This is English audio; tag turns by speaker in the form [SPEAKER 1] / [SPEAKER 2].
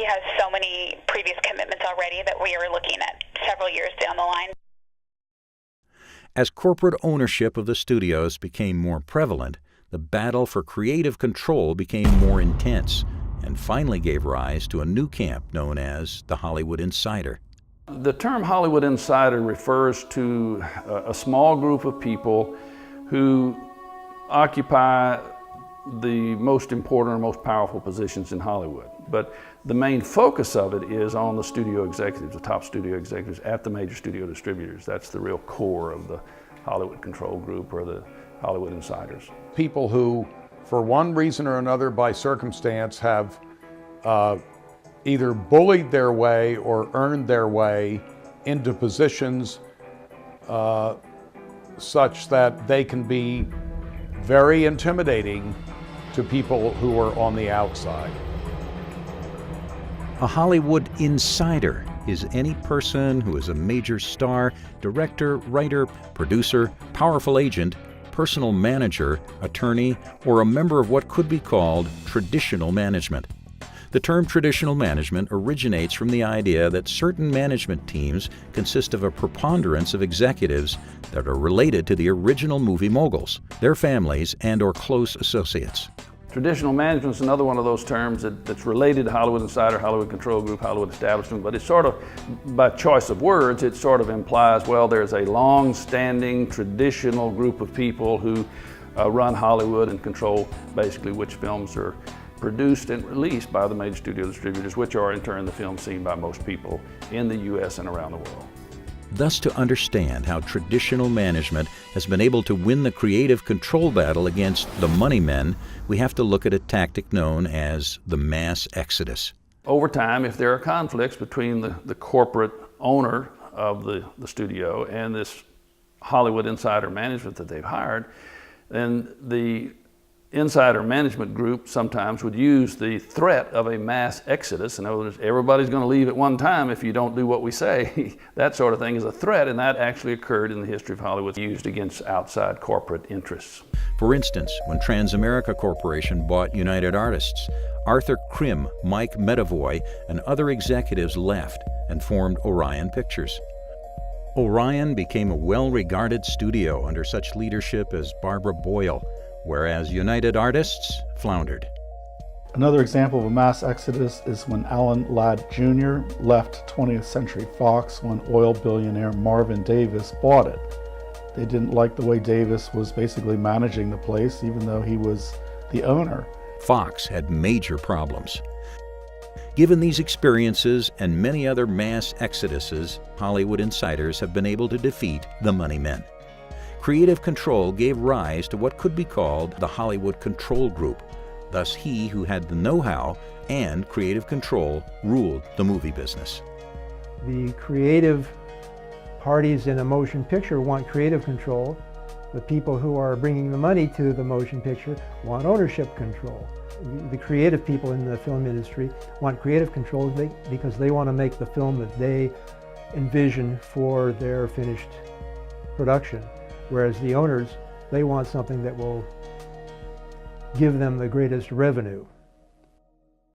[SPEAKER 1] he has so many previous commitments already that we are looking at several years down the line.
[SPEAKER 2] As corporate ownership of the studios became more prevalent, the battle for creative control became more intense and finally gave rise to a new camp known as the Hollywood Insider.
[SPEAKER 3] The term Hollywood Insider refers to a small group of people who occupy the most important or most powerful positions in Hollywood. But the main focus of it is on the studio executives, the top studio executives at the major studio distributors. That's the real core of the Hollywood Control Group or the Hollywood Insiders.
[SPEAKER 4] People who, for one reason or another by circumstance, have either bullied their way or earned their way into positions such that they can be very intimidating to people who are on the outside.
[SPEAKER 2] A Hollywood insider is any person who is a major star, director, writer, producer, powerful agent, personal manager, attorney, or a member of what could be called traditional management. The term traditional management originates from the idea that certain management teams consist of a preponderance of executives that are related to the original movie moguls, their families, and/or close associates.
[SPEAKER 3] Traditional management is another one of those terms that's related to Hollywood Insider, Hollywood Control Group, Hollywood Establishment, but it's sort of, by choice of words, it sort of implies, well, there's a long-standing traditional group of people who run Hollywood and control basically which films are produced and released by the major studio distributors, which are in turn the films seen by most people in the U.S. and around the world.
[SPEAKER 2] Thus, to understand how traditional management has been able to win the creative control battle against the money men, we have to look at a tactic known as the mass exodus.
[SPEAKER 3] Over time, if there are conflicts between the corporate owner of the studio and this Hollywood insider management that they've hired, then the insider management group sometimes would use the threat of a mass exodus. In other words, everybody's going to leave at one time if you don't do what we say. That sort of thing is a threat, and that actually occurred in the history of Hollywood, used against outside corporate interests.
[SPEAKER 2] For instance, when Transamerica Corporation bought United Artists, Arthur Krim, Mike Medavoy, and other executives left and formed Orion Pictures. Orion became a well-regarded studio under such leadership as Barbara Boyle, whereas United Artists floundered.
[SPEAKER 5] Another example of a mass exodus is when Alan Ladd Jr. left 20th Century Fox when oil billionaire Marvin Davis bought it. They didn't like the way Davis was basically managing the place, even though he was the owner.
[SPEAKER 2] Fox had major problems. Given these experiences and many other mass exoduses, Hollywood insiders have been able to defeat the money men. Creative control gave rise to what could be called the Hollywood Control Group. Thus, he who had the know-how and creative control ruled the movie business.
[SPEAKER 6] The creative parties in a motion picture want creative control. The people who are bringing the money to the motion picture want ownership control. The creative people in the film industry want creative control because they want to make the film that they envision for their finished production. Whereas the owners, they want something that will give them the greatest revenue.